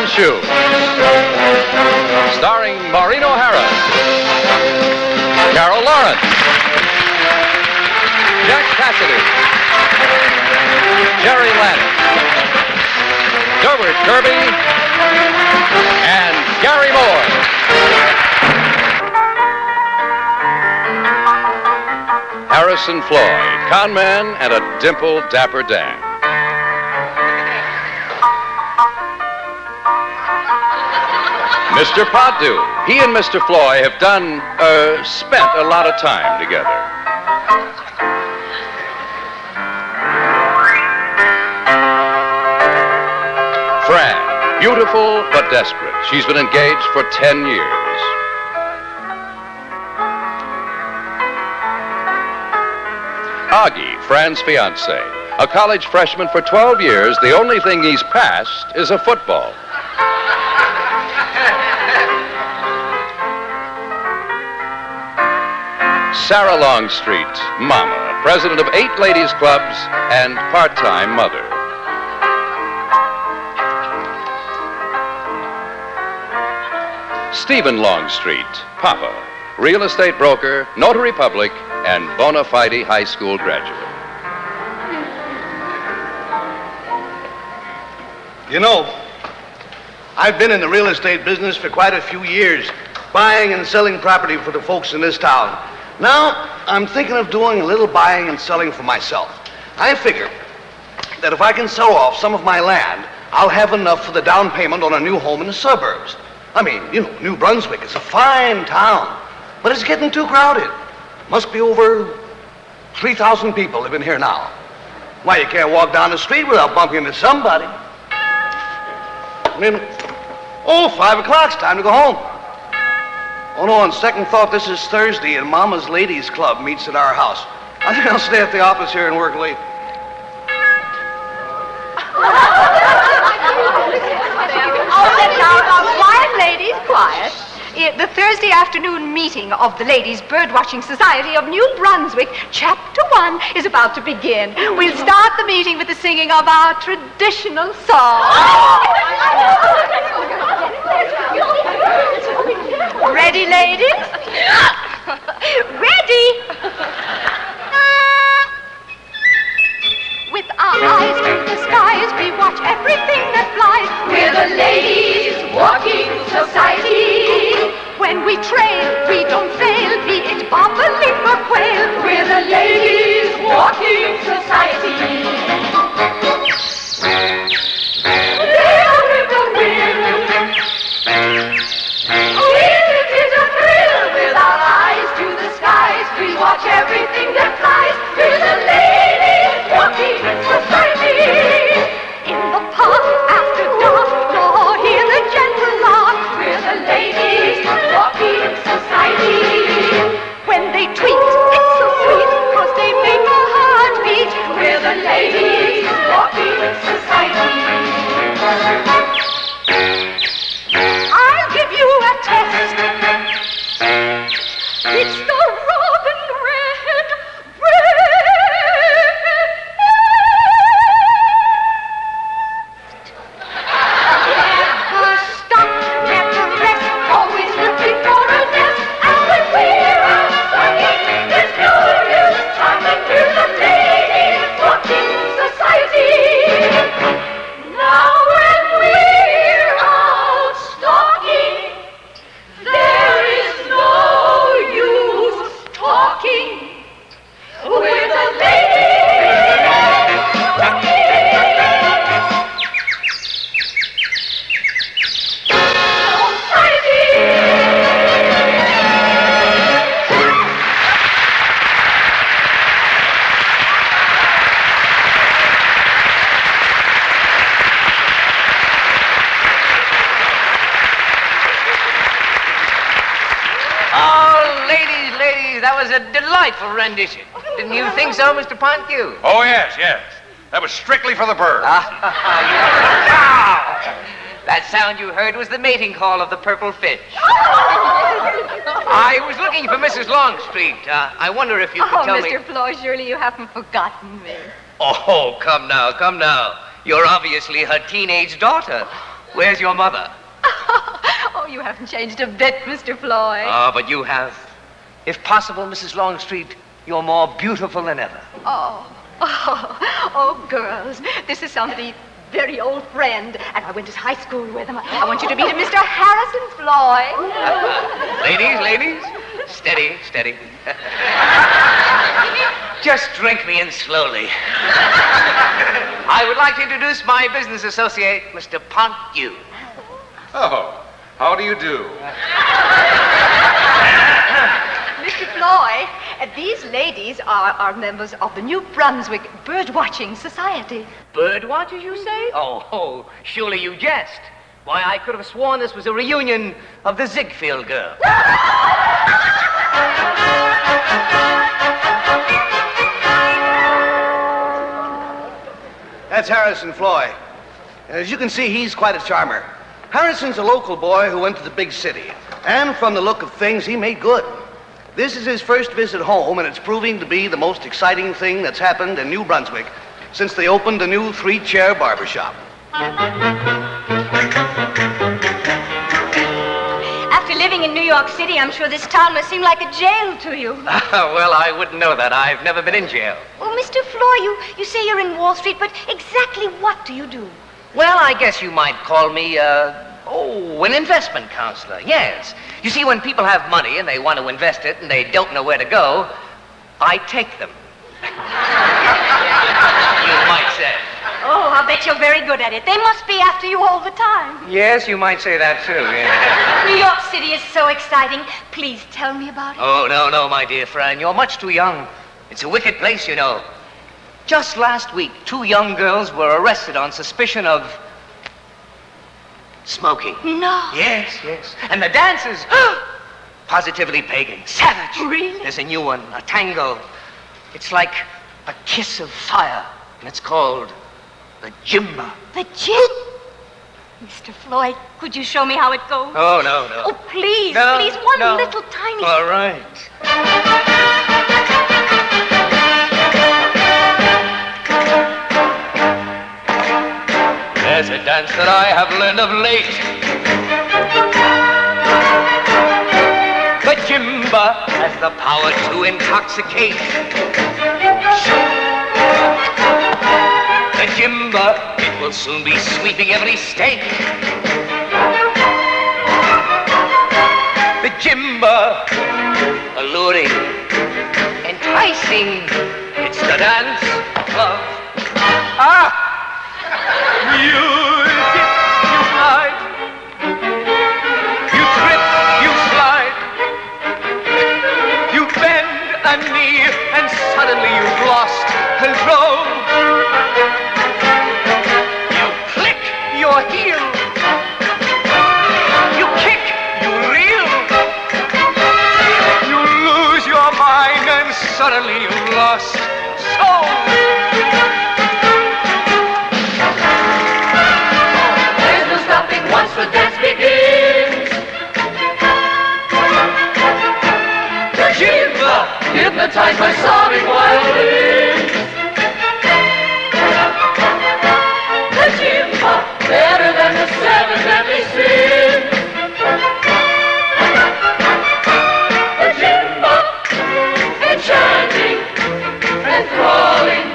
Shoe. Starring Maureen O'Hara, Carol Lawrence, Jack Cassidy, Jerry Lanning, Durward Kirby, and Garry Moore. Harrison Floyd, con man and a dimpled dapper dame. Mr. Poddu. He and Mr. Floyd have spent a lot of time together. Fran, beautiful but desperate. She's been engaged for 10 years. Augie, Fran's fiancé. A college freshman for 12 years, the only thing he's passed is a football. Sarah Longstreet, Mama, president of 8 ladies' clubs and part-time mother. Stephen Longstreet, Papa, real estate broker, notary public, and bona fide high school graduate. You know, I've been in the real estate business for quite a few years, buying and selling property for the folks in this town. Now, I'm thinking of doing a little buying and selling for myself. I figure that if I can sell off some of my land, I'll have enough for the down payment on a new home in the suburbs. I mean, you know, New Brunswick is a fine town, but it's getting too crowded. Must be over 3,000 people living here now. Why, you can't walk down the street without bumping into somebody. I mean, 5 o'clock's time to go home. Oh, no, on second thought, this is Thursday, and Mama's Ladies Club meets at our house. I think I'll stay at the office here and work late. Quiet, ladies, quiet. The Thursday afternoon meeting of the Ladies Birdwatching Society of New Brunswick, Chapter 1, is about to begin. We'll start the meeting with the singing of our traditional song. Ready, ladies? Ready? With our eyes to the skies, we watch everything that flies. We're the Ladies Walking Society. When we trail, we don't fail, be it bobolink or quail. We're the Ladies Walking Society. There with the wind. It is a thrill. With our eyes to the skies, we watch everything that flies. We're the Ladies Walking Society. In the park after dark, or hear the gentle lark. We're the Ladies Walking Society. When they tweet, it's so sweet, 'cause they make our heart beat. We're the Ladies Walking Society. I'll give you a test. It's the robin red bread. Never stop, never rest, always looking for a nest. And when we're out swinging, there's no use talking to the Ladies Walking Society. Now when we're out stalking, there is no use talking. We're the Ladies Walking Society. Oh, ladies, that was a delightful rendition. Didn't you think so, Mr. Pontcue? Oh, yes. That was strictly for the birds. That sound you heard was the mating call of the purple finch. I was looking for Mrs. Longstreet. I wonder if you could tell me... Mr. Floyd, surely you haven't forgotten me. Oh, come now. You're obviously her teenage daughter. Where's your mother? Oh, you haven't changed a bit, Mr. Floyd. Oh, but you have. If possible, Mrs. Longstreet, you're more beautiful than ever. Oh, girls, this is somebody very old friend, and I went to high school with him. I want you to meet him, Mr. Harrison Floyd. Ladies, steady, steady. Just drink me in slowly. I would like to introduce my business associate, Mr. Ponteau. Oh, how do you do? Mr. Floyd, these ladies are members of the New Brunswick Birdwatching Society. Birdwatchers, you say? Oh, surely you jest. Why, I could have sworn this was a reunion of the Ziegfeld girls. That's Harrison Floyd. As you can see, he's quite a charmer. Harrison's a local boy who went to the big city. And from the look of things, he made good. This is his first visit home, and it's proving to be the most exciting thing that's happened in New Brunswick since they opened a new 3-chair barbershop. After living in New York City, I'm sure this town must seem like a jail to you. Well, I wouldn't know that. I've never been in jail. Oh, Mr. Floyd, you say you're in Wall Street, but exactly what do you do? Well, I guess you might call me, an investment counselor, yes. You see, when people have money and they want to invest it and they don't know where to go, I take them. You might say. Oh, I'll bet you're very good at it. They must be after you all the time. Yes, you might say that, too, yeah. New York City is so exciting. Please tell me about it. Oh, no, my dear friend. You're much too young. It's a wicked place, you know. Just last week, 2 young girls were arrested on suspicion of smoking. No. Yes. And the dancers, positively pagan, savage. Really? There's a new one, a tango. It's like a kiss of fire, and it's called the Jimba. The gin? Mr. Floyd, could you show me how it goes? Oh, no. Oh, please, No, please, one no. little tiny... All right. There's a dance that I have learned of late. The Jimba has the power to intoxicate. The Jimba, it will soon be sweeping every state. The Jimba, alluring, enticing, it's the dance of... You dip, you slide, you trip, you slide, you bend a knee, and suddenly you've lost control. You click your heel, you kick, you reel, you lose your mind, and suddenly you've lost soul. Once the dance begins, The Jimba, hypnotized by sobbing violins. The Jimba, better than the 7 deadly sins. The Jimba, enchanting, enthralling,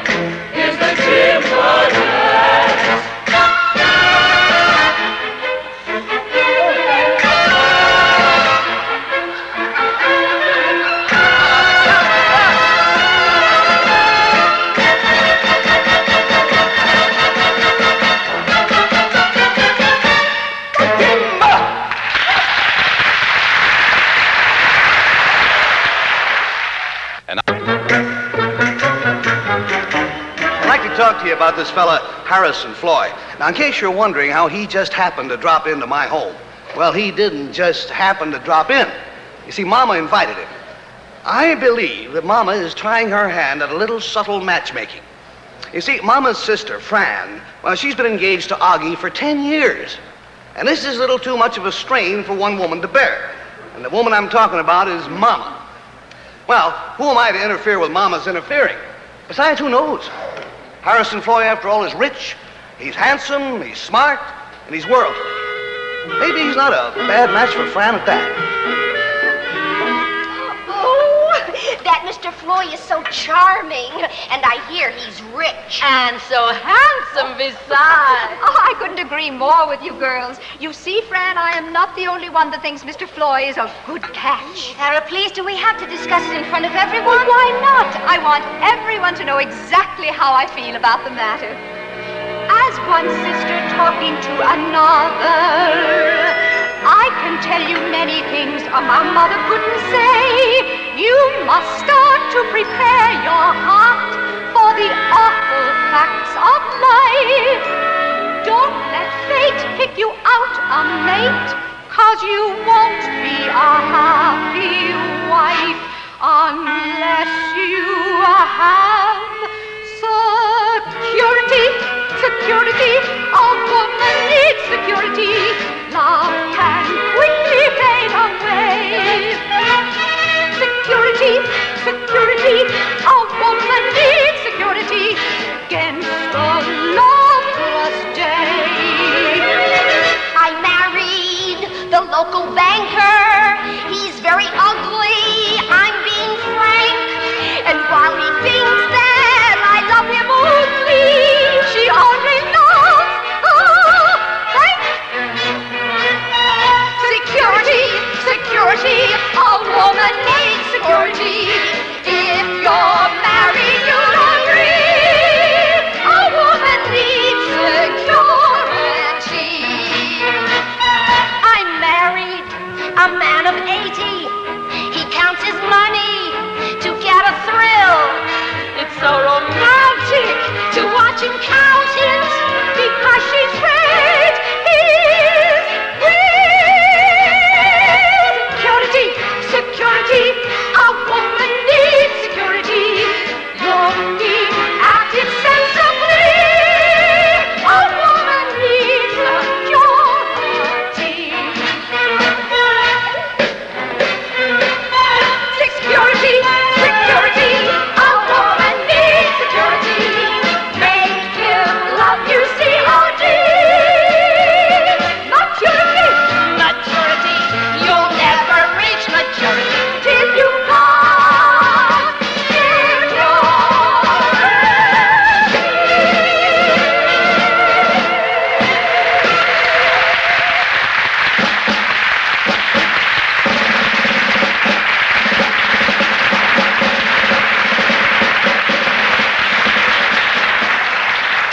is the Jimba dance. I'd like to talk to you about this fella, Harrison Floyd. Now, in case you're wondering how he just happened to drop into my home, well, he didn't just happen to drop in. You see, Mama invited him. I believe that Mama is trying her hand at a little subtle matchmaking. You see, Mama's sister, Fran, well, she's been engaged to Augie for 10 years. And this is a little too much of a strain for one woman to bear. And the woman I'm talking about is Mama. Well, who am I to interfere with Mama's interfering? Besides, who knows? Harrison Floyd, after all, is rich, he's handsome, he's smart, and he's worldly. maybe he's not a bad match for Fran at that. That Mr. Floy is so charming, and I hear he's rich. And so handsome besides. Oh, I couldn't agree more with you girls. You see, Fran, I am not the only one that thinks Mr. Floy is a good catch. Sarah, please, do we have to discuss it in front of everyone? Well, why not? I want everyone to know exactly how I feel about the matter. As one sister talking to another, I can tell you many things a mother couldn't say. You must start to prepare your heart for the awful facts of life. Don't let fate pick you out a mate, 'cause you won't be a happy wife unless you have security. Security, a woman needs security. Love can quickly fade away. Security, security, a woman needs security against a loveless day. I married the local banker. He's very ugly, I'm being frank. And while he thinks that I love him only, she only knows, Frank. Security, security, a woman needs security. If you're married, you'll agree, a woman needs security. I'm married, a man of 80. He counts his money to get a thrill. It's so romantic to watch him count it, because she's afraid he's real. Security, security, a woman needs security. Looking at it sensibly, a woman needs security. Security, security, a woman needs security. Make him love you, C.O.D. Maturity, maturity, you'll never reach maturity till you've got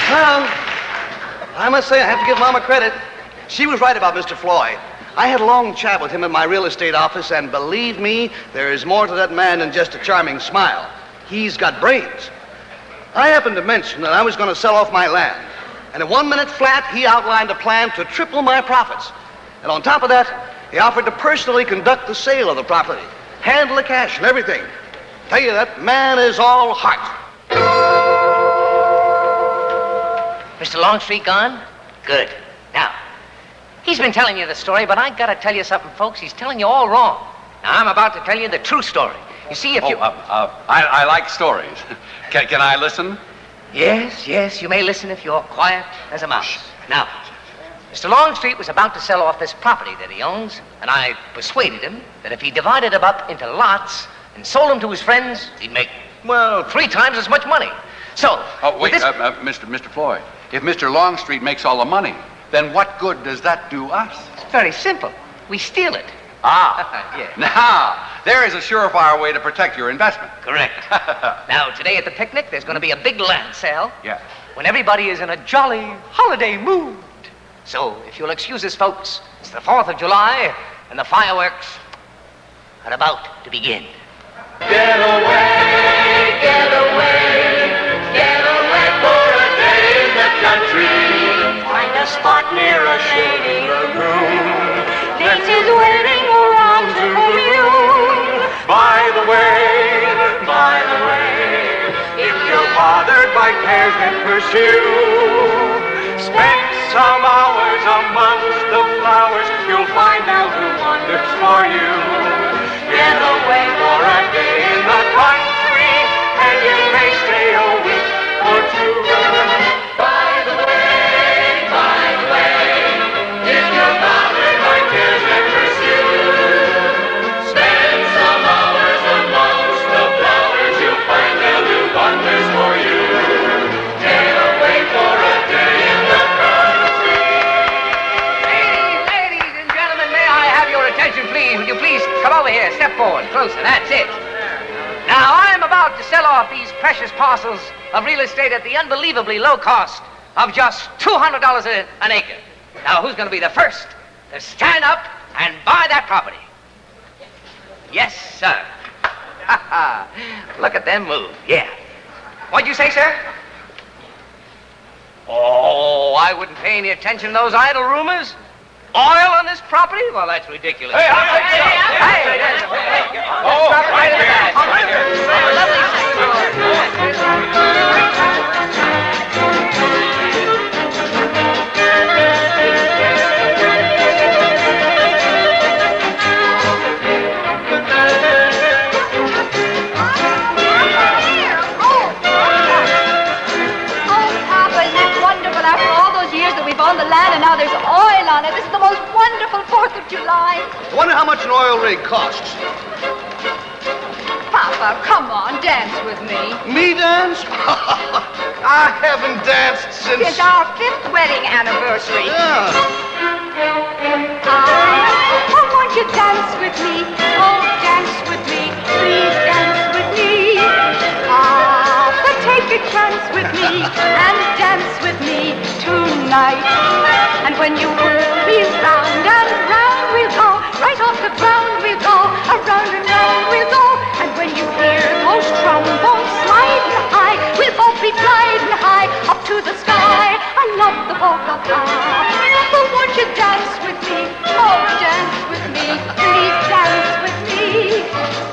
Well, I must say I have to give Mama credit. She was right about Mr. Floyd. I had a long chat with him in my real estate office, and believe me, there is more to that man than just a charming smile. He's got brains. I happened to mention that I was going to sell off my land, and in 1 minute flat, he outlined a plan to triple my profits. And on top of that, he offered to personally conduct the sale of the property, handle the cash and everything. Tell you, that man is all heart. Mr. Longstreet gone? Good. Now, he's been telling you the story, but I gotta tell you something, folks. He's telling you all wrong. Now, I'm about to tell you the true story. You see, if you... I like stories. Can I listen? Yes, you may listen if you're quiet as a mouse. Now, Mr. Longstreet was about to sell off this property that he owns, and I persuaded him that if he divided them up into lots and sold them to his friends, he'd make, well, 3 times as much money. So, Wait, Mr. Floyd. If Mr. Longstreet makes all the money, then what good does that do us? It's very simple. We steal it. Yeah. Now, there is a surefire way to protect your investment. Correct. Now, today at the picnic, there's going to be a big land sale. Yeah. When everybody is in a jolly holiday mood. So, if you'll excuse us, folks, it's the 4th of July, and the fireworks are about to begin. Get away, get away, get away for a day in the country. Find a spot near a shady lagoon. Nature's waiting around to commune. By the way, if you're bothered by cares that pursue, spend some hours amongst the flowers. You'll find out who wonders for you. Get away for a day in the country, and you may stay a week or 2. By the way, if you're bothered closer. That's it. Now, I'm about to sell off these precious parcels of real estate at the unbelievably low cost of just $200 an acre. Now, who's going to be the first to stand up and buy that property? Yes, sir. Look at them move. Yeah. What'd you say, sir? Oh, I wouldn't pay any attention to those idle rumors. Oil on this property? Well, that's ridiculous. Hey, Oh, right in the back. On the land, and now there's oil on it. This is the most wonderful 4th of July. I wonder how much an oil rig costs. Papa, come on, dance with me. Me dance? I haven't danced since... It's our 5th wedding anniversary. Yeah. Oh, won't you dance with me? Oh, dance with me. Please dance with me. Papa, take a chance with me and dance with me tonight. And when you whirl me round and round we'll go, right off the ground we'll go, around and round we'll go. And when you hear those trombones sliding high, we'll both be gliding high up to the sky. I love the polka pop. But won't you dance with me? Oh, dance with me. Please dance with me.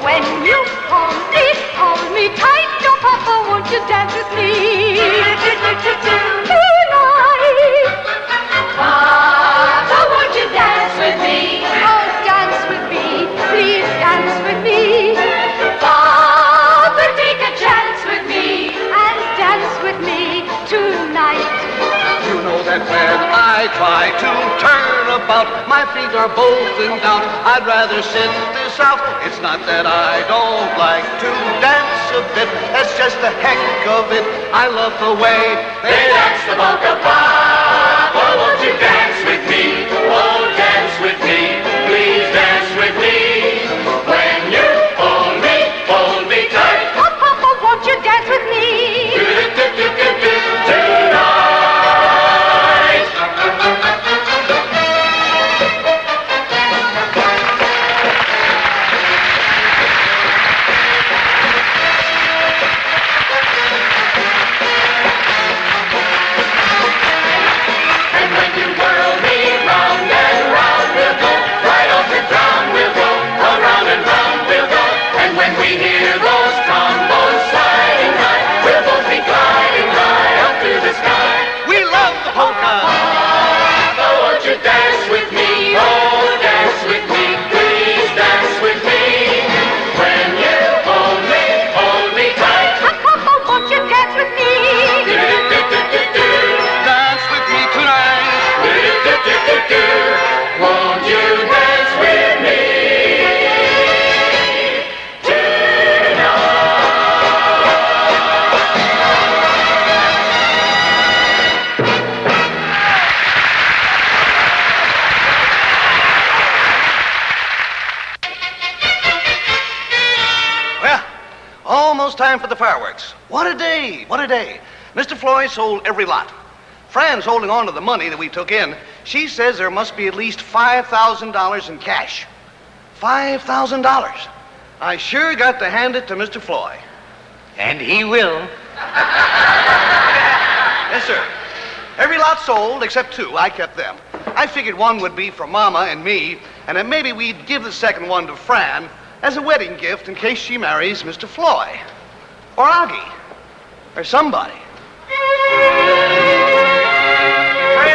When you hold me tight. Oh, Papa, won't you dance with me? Tonight. Papa, won't you dance with me? Oh, dance with me. Please dance with me. Papa, take a chance with me and dance with me tonight. You know that when I try to turn about, my feet are both in doubt. I'd rather sit this out. It's not that I don't like to dance a bit. That's just the heck of it. I love the way they dance the polka pop. Oh, won't you dance with me? Oh, dance with me. Please dance with me. When you hold me tight. Oh, Papa, won't you dance with me? Time for the fireworks. What a day, what a day. Mr. Floyd sold every lot. Fran's holding on to the money that we took in. She says there must be at least $5,000 in cash. $5,000. I sure got to hand it to Mr. Floyd. And he will. Yes, sir. Every lot sold except 2. I kept them. I figured one would be for Mama and me, and then maybe we'd give the second one to Fran as a wedding gift in case she marries Mr. Floyd. Or Augie. Or somebody. Fran,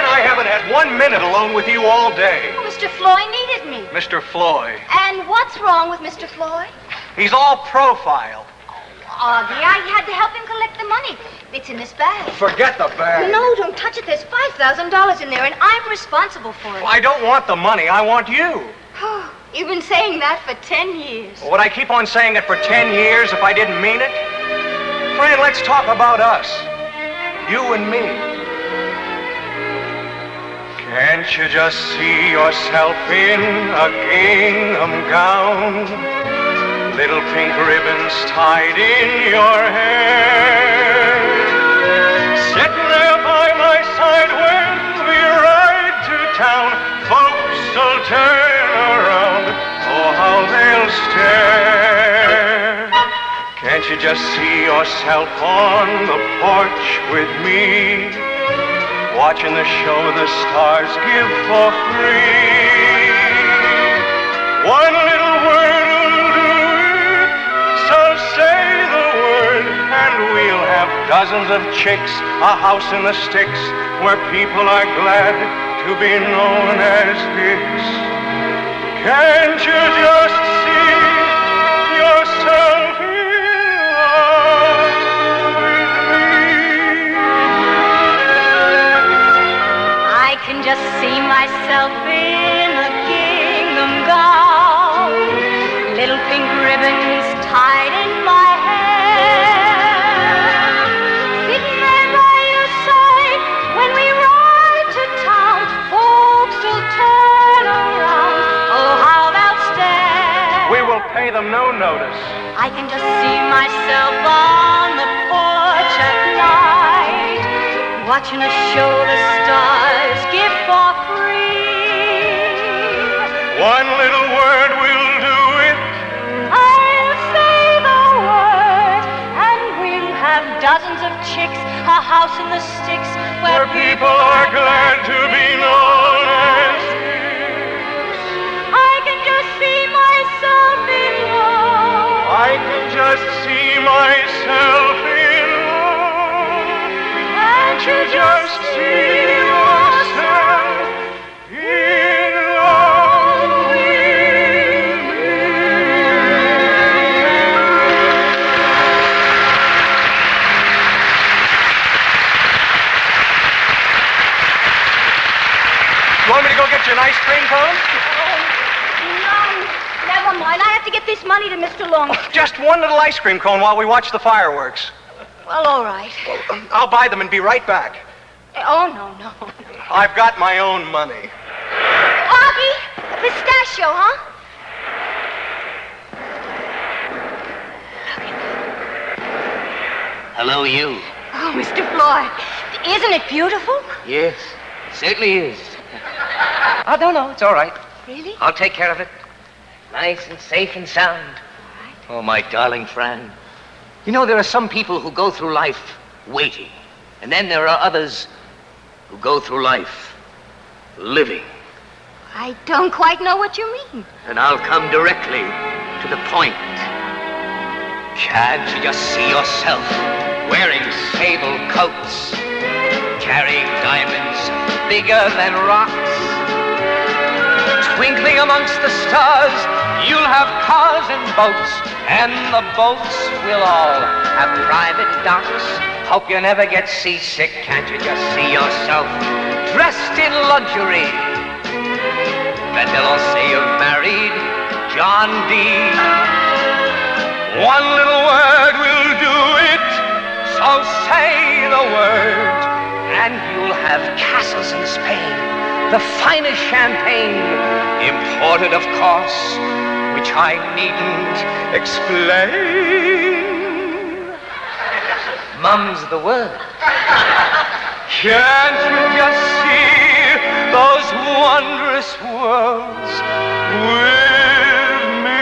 I haven't had 1 minute alone with you all day. Oh, Mr. Floyd needed me. Mr. Floyd. And what's wrong with Mr. Floyd? He's all profile. Augie, I had to help him collect the money. It's in this bag. Forget the bag. No, don't touch it. There's $5,000 in there, and I'm responsible for it. Well, I don't want the money. I want you. You've been saying that for 10 years. Would I keep on saying it for 10 years if I didn't mean it? Fran, let's talk about us. You and me. Can't you just see yourself in a gingham gown? little pink ribbons tied in your hair. Sitting there by my side when we ride to town, folks will turn around, oh how they'll stare. Can't you just see yourself on the porch with me, watching the show the stars give for free? One little word will do it, so say the word, and we'll have dozens of chicks, a house in the sticks, where people are glad to be known as Hicks. Can't you just see yourself in love with me? I can just see myself in a gingham gown, little pink ribbons tied in my hair, sitting there by your side when we ride to town, folks will turn around, oh how they'll stare. We will pay them no notice. I can just see myself on the porch at night, watching a show the stars give for free. One little word will do it. I'll say the word, and we'll have dozens of chicks, a house in the sticks, Where people are glad to be known as Hicks. I can just see myself in love. I can just see myself in love. Can't you just see yourself in love with me? You want me to go get you an ice cream cone? No, never mind. I have to get this money to Mr. Long. Just one little ice cream cone while we watch the fireworks. Well, all right. I'll buy them and be right back. Oh, no. I've got my own money. Augie, pistachio, huh? Hello, you. Oh, Mr. Floyd, isn't it beautiful? Yes, certainly is. Oh, no, it's all right. Really? I'll take care of it. Nice and safe and sound. Oh, my darling friend. You know, there are some people who go through life waiting, and then there are others who go through life living. I don't quite know what you mean. And I'll come directly to the point. Can't you just see yourself wearing sable coats, carrying diamonds bigger than rocks? Twinkling amongst the stars, you'll have cars and boats, and the boats will all have private docks. Hope you never get seasick. Can't you just see yourself dressed in luxury? Then they'll all say you've married John D. One little word will do it, so say the word, and you'll have castles in Spain, the finest champagne, imported of course, which I needn't explain. Mum's the word. Can't you just see those wondrous worlds with me?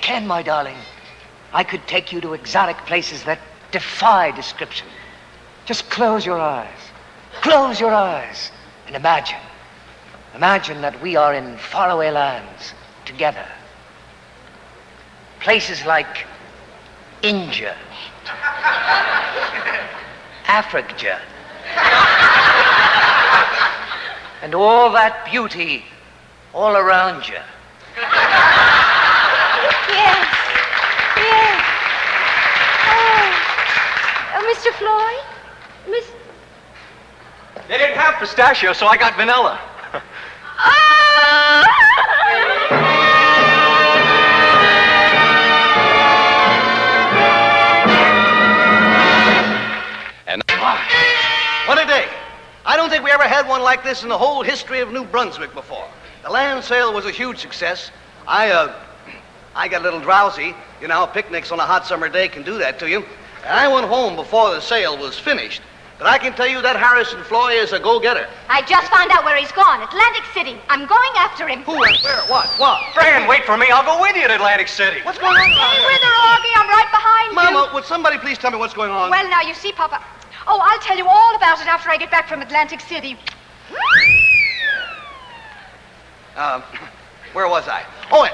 can, my darling. I could take you to exotic places that defy description. Just close your eyes. Close your eyes and imagine. Imagine that we are in faraway lands together. Places like India, Africa, and all that beauty all around you. Yes. Yes. Oh, Mr. Floyd? Miss... They didn't have pistachio, so I got vanilla. And What a day. I don't think we ever had one like this in the whole history of New Brunswick before. The land sale was a huge success. I got a little drowsy. You know, picnics on a hot summer day can do that to you. And I went home before the sale was finished. But I can tell you that Harrison Floyd is a go-getter. I just found out where he's gone. Atlantic City. I'm going after him. Who, where, what? Fran, wait for me. I'll go with you to Atlantic City. What's going on? Hey, whither, Augie? I'm right behind you. Mama, would somebody please tell me what's going on? Well, now, you see, Papa... Oh, I'll tell you all about it after I get back from Atlantic City. Where was I? Oh,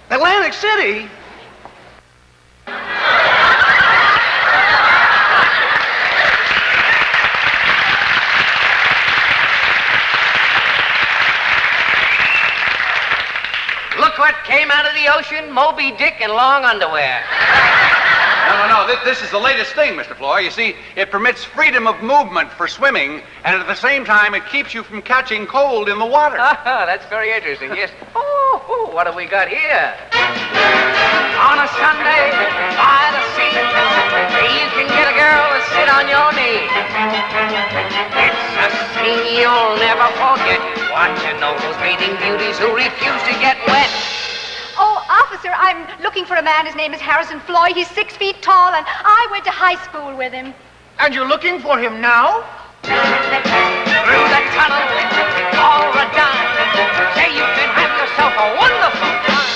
Atlantic City? Look what came out of the ocean, Moby Dick in long underwear. No. This is the latest thing, Mr. Floyd. You see, it permits freedom of movement for swimming, and at the same time, it keeps you from catching cold in the water. Ah, that's very interesting, yes. Oh, what have we got here? On a Sunday by the sea, you can get a girl to sit on your knee. It's a scene you'll never forget, watching all those bathing beauties who refuse to get wet. Oh, officer, I'm looking for a man. His name is Harrison Floyd. He's 6 feet tall, and I went to high school with him. And you're looking for him now? Through the tunnel, all the dime. Say you can have yourself a wonderful time.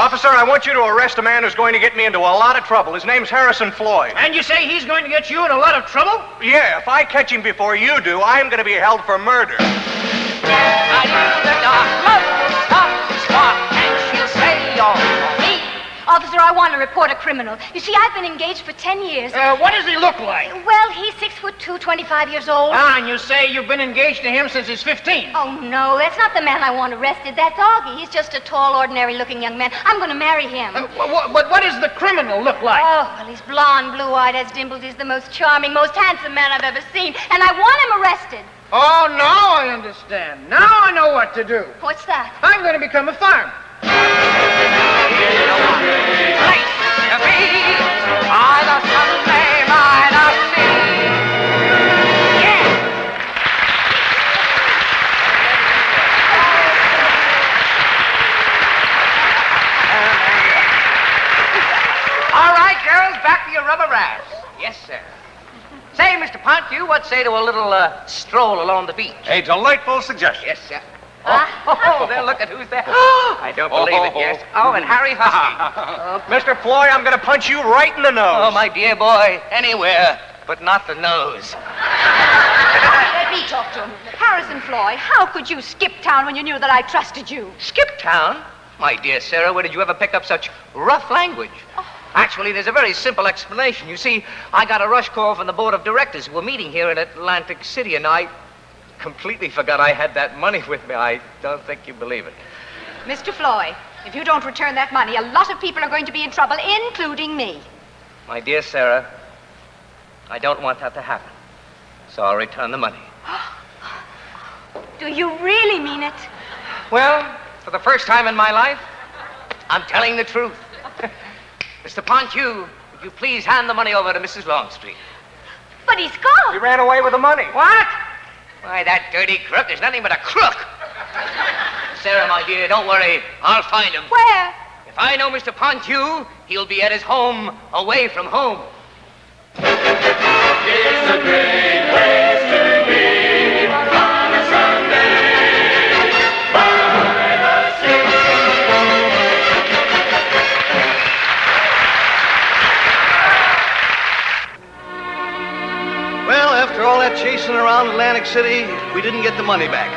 Officer, I want you to arrest a man who's going to get me into a lot of trouble. His name's Harrison Floyd. And you say he's going to get you in a lot of trouble? Yeah, if I catch him before you do, I'm going to be held for murder. I knew the dark love will stop and spark, and she'll say you're for me. Officer, I want to report a criminal. You see, I've been engaged for 10 years. What does he look like? Well, he's 6'2", 25 years old. Ah, and you say you've been engaged to him since he's 15. Oh, no, that's not the man I want arrested. That's Augie. He's just a tall, ordinary-looking young man. I'm going to marry him. But what does the criminal look like? Oh, well, he's blonde, blue-eyed, has dimples. He's the most charming, most handsome man I've ever seen. And I want him arrested. Oh, now I understand. Now I know what to do. What's that? I'm going to become a farmer. Place to be by the Sunday by the sea. Yeah. All right, girls, back to your rubber rafts. Yes, sir. Say, Mr. Pontew, what say to a little stroll along the beach? A delightful suggestion. Yes, sir. Oh, there, look at who's there. I don't believe it, yes. Oh, and Harry Husky. Mr. Floyd, I'm going to punch you right in the nose. Oh, my dear boy, anywhere, but not the nose. Let me talk to him. Harrison Floyd, how could you skip town when you knew that I trusted you? Skip town? My dear Sarah, where did you ever pick up such rough language? Actually, there's a very simple explanation. You see, I got a rush call from the board of directors who were meeting here in Atlantic City, and I completely forgot I had that money with me. I don't think you believe it. Mr. Floyd, if you don't return that money, a lot of people are going to be in trouble, including me. My dear Sarah, I don't want that to happen, so I'll return the money. Do you really mean it? Well, for the first time in my life, I'm telling the truth. Mr. Pontew, would you please hand the money over to Mrs. Longstreet? But he's gone. He ran away with the money. What? Why, that dirty crook is nothing but a crook. Sarah, my dear, don't worry. I'll find him. Where? If I know Mr. Pontew, he'll be at his home, away from home. It's a great place to be on a Sunday by the sea. After all that chasing around Atlantic City, we didn't get the money back.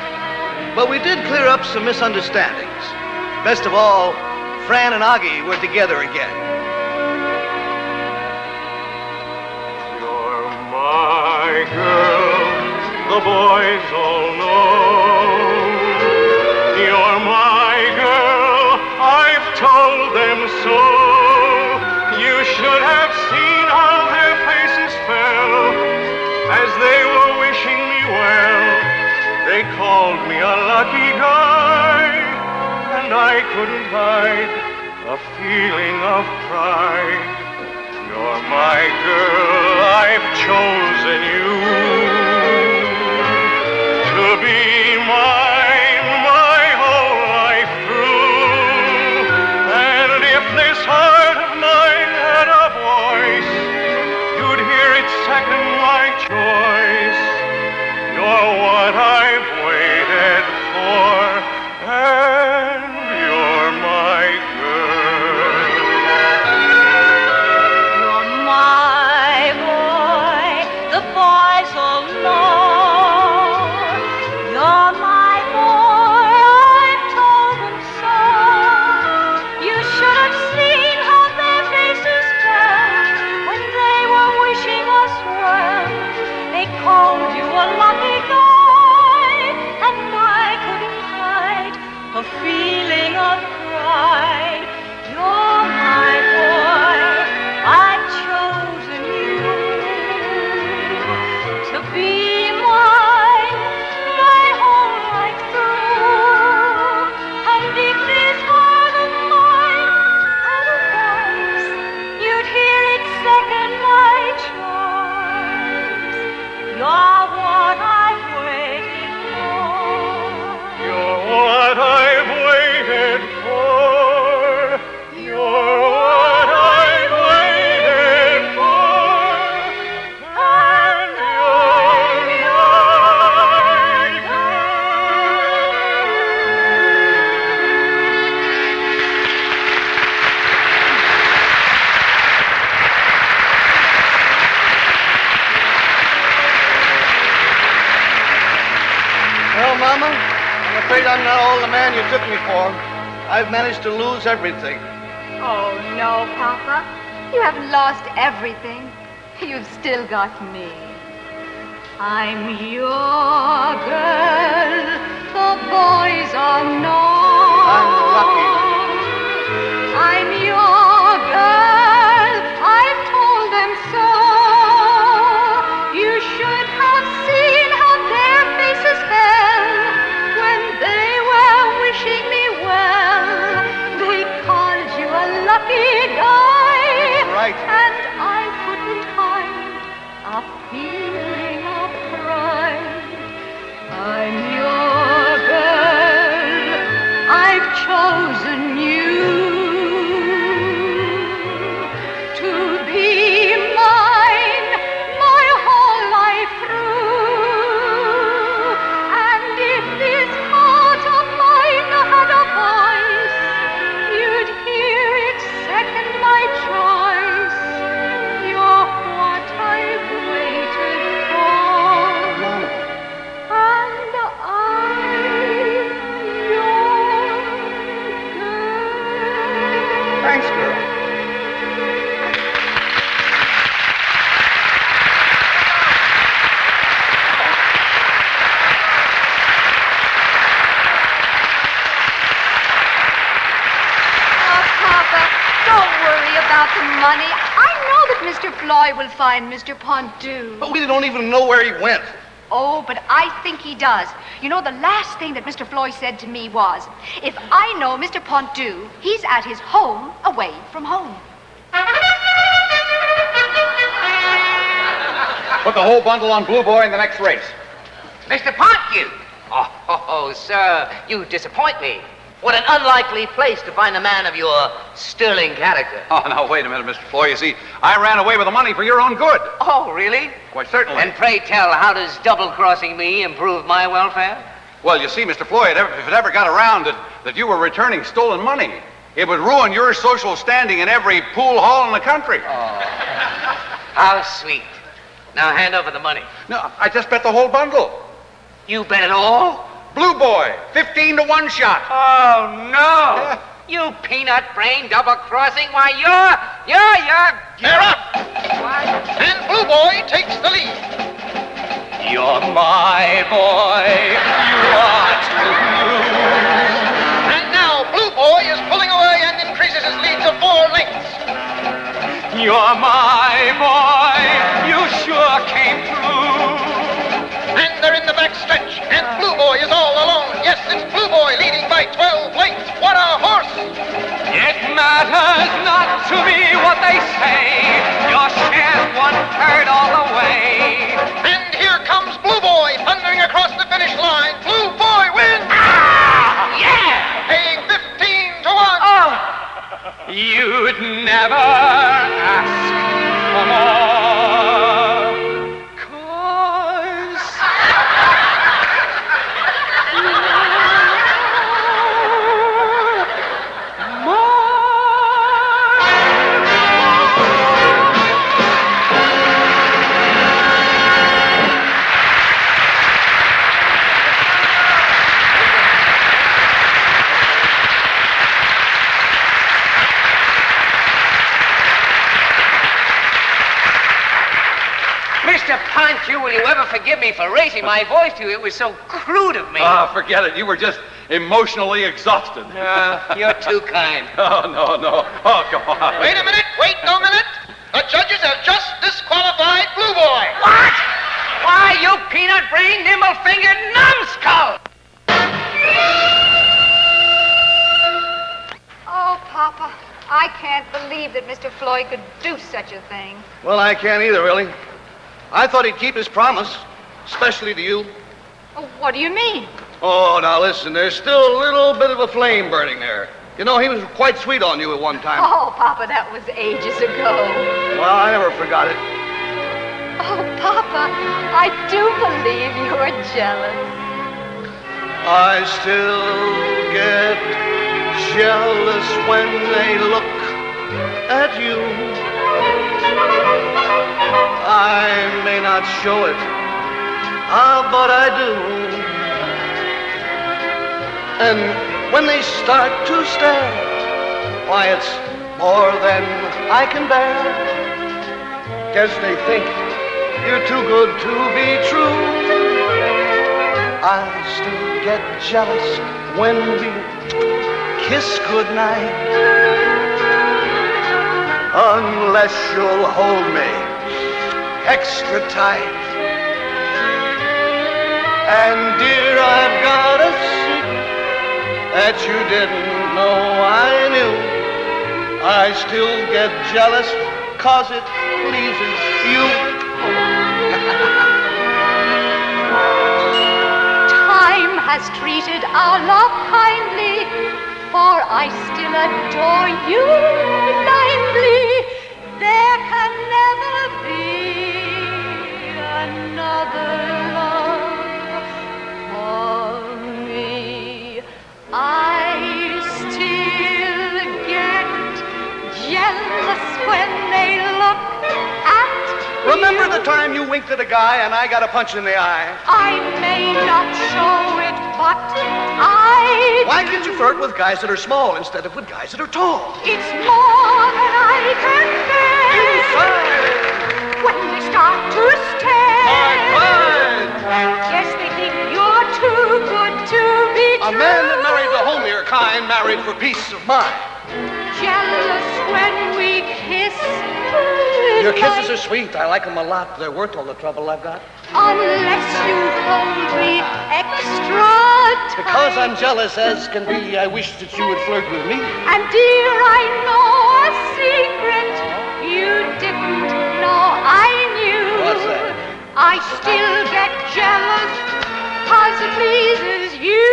But we did clear up some misunderstandings. Best of all, Fran and Augie were together again. You're my girl, the boys all know. You're my girl, I've told them so. You should have seen how their faces fell as they were wishing me well. They called me a lucky guy, and I couldn't hide a feeling of pride. You're my girl, I've chosen you to be mine my whole life through. And if this heart of mine had a voice, you'd hear it second my choice. You're what I've waited for, and you're my girl. You're my boy, the boys all know. You're my boy, I've told them so. You should have seen how their faces fell when they were wishing us well. They called you a lucky guy, and I couldn't hide a feeling of pride. You're my boy, I've chosen you to be mine my whole life through. And if this heart of mine had a voice, you'd hear it second my choice. You're what I've waited for. You're what I've waited for. You're what I've waited for. And you're my girl. Well, Mama, I'm afraid I'm not all the man you took me for. I've managed to lose everything. Oh, no, Papa. You haven't lost everything. You've still got me. I'm your girl. The boys all know. I'm lucky. I'm your girl. I've told them so. You should have seen how their faces fell when they were wishing me well. They called you a lucky guy. Right. And I couldn't hide a feeling of pride. I'm your girl. I've chosen you to be mine my whole life through. And if this heart of mine had a voice, you'd hear it second my choice. You're what I've waited for. And I'm your girl. Thanks, girl. Oh, Papa, don't worry about the money. I know that Mr. Floyd will find Mr. Pontoon. But we don't even know where he went. Oh, but I think he does. You know, the last thing that Mr. Floyd said to me was, if I know Mr. Pontoon, he's at his home away from home. Put the whole bundle on Blue Boy in the next race. Mr. Pontoon! Oh, sir, you disappoint me. What an unlikely place to find a man of your sterling character. Oh, now, wait a minute, Mr. Floyd. You see, I ran away with the money for your own good. Oh, really? Why, certainly. And pray tell, how does double-crossing me improve my welfare? Well, you see, Mr. Floyd, if it ever got around that you were returning stolen money, it would ruin your social standing in every pool hall in the country. Oh, how sweet. Now hand over the money. No, I just bet the whole bundle. You bet it all? Blue Boy, 15 to 1 shot. Oh, no. You peanut brain double-crossing. Why, you're... They're up. And Blue Boy takes the lead. You're my boy. You are too. And now Blue Boy is pulling away and increases his lead to 4 lengths. You're my boy. You sure came through. And they're in the back stretch, and Blue Boy is all alone. Yes, it's Blue Boy leading by 12 lengths. What a horse! It matters not to me what they say. Your share's 1/3 all the way. And here comes Blue Boy thundering across the finish line. Blue Boy wins! Yeah! Paying 15 to 1. Oh! You'd never ask for more. 'Cause Mr. Punch, will you ever forgive me for raising my voice to you? It was so crude of me. Forget it. You were just emotionally exhausted. You're too kind. Oh, no. Oh, come on. Wait a minute. Wait no minute. The judges have just disqualified Blue Boy. What? Why, you peanut brain, nimble-fingered numbskull! Oh, Papa, I can't believe that Mr. Floyd could do such a thing. Well, I can't either, really. I thought he'd keep his promise, especially to you. Oh, what do you mean? Oh, now listen, there's still a little bit of a flame burning there. You know, he was quite sweet on you at one time. Oh, Papa, that was ages ago. Well, I never forgot it. Oh, Papa, I do believe you're jealous. I still get jealous when they look at you. I may not show it, but I do. And when they start to stare, why, it's more than I can bear. Guess they think you're too good to be true. I still get jealous when we kiss goodnight. Unless you'll hold me extra tight. And dear, I've got a secret that you didn't know I knew. I still get jealous 'cause it pleases you. Time has treated our love kindly, for I still adore you blindly. There can never be another love for me. I still get jealous when they look at Remember the time you winked at a guy and I got a punch in the eye? I may not show it, but I Why can't you flirt with guys that are small instead of with guys that are tall? It's more than I can bear. When they start to stare, yes, they think you're too good to be true. A man that married the homelier kind married for peace of mind. Jealous when we kiss. Your kisses are sweet. I like them a lot. They're worth all the trouble I've got. Unless you hold me extra tight. Because I'm jealous as can be, I wish that you would flirt with me. And dear, I know a secret you didn't know I knew. What's that? I still get jealous 'cause it pleases you.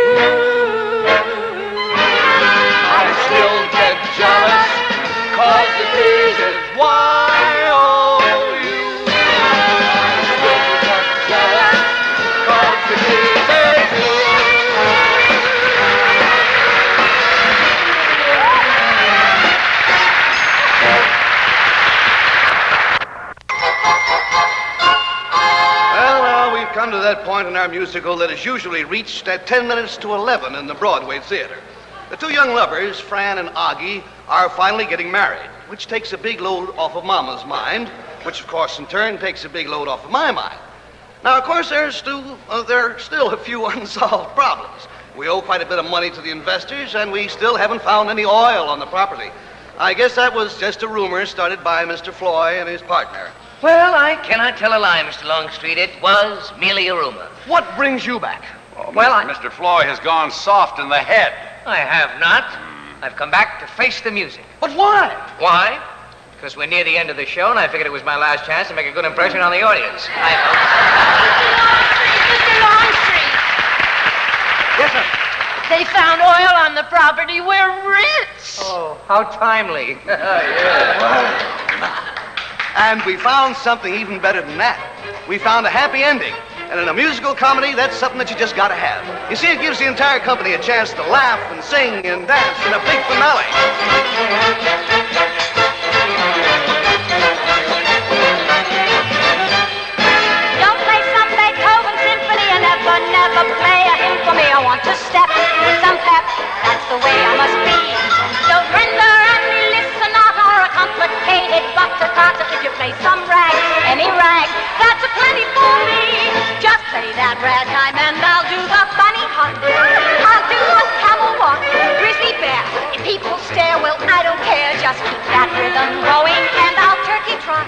I still get jealous 'cause it pleases why oh you. I still get jealous 'cause it pleases you. come to that point in our musical that is usually reached at 10 minutes to 11 in the Broadway Theater. The two young lovers, Fran and Augie, are finally getting married, which takes a big load off of Mama's mind, which, of course, in turn takes a big load off of my mind. Now, of course, there are still a few unsolved problems. We owe quite a bit of money to the investors, and we still haven't found any oil on the property. I guess that was just a rumor started by Mr. Floyd and his partner. Well, I cannot tell a lie, Mr. Longstreet. It was merely a rumor. What brings you back? Mr. Floyd has gone soft in the head. I have not. I've come back to face the music. But why? Why? Because we're near the end of the show, and I figured it was my last chance to make a good impression on the audience. Mr. Longstreet! Yes, sir. They found oil on the property. We're rich. Oh, how timely. And we found something even better than that. We found a happy ending. And in a musical comedy, that's something that you just gotta have. You see, it gives the entire company a chance to laugh and sing and dance in a big finale. Don't play some Beethoven symphony and never play a hymn for me. I want to step with some pep. That's the way I must be. Don't render any sonata or a complicated toccata. If you play some rag, any rag, that's a plenty for me. Just play that ragtime and I'll do the bunny hop. I'll do the camel walk, grizzly bear. If people stare, well, I don't care. Just keep that rhythm going and I'll turkey trot.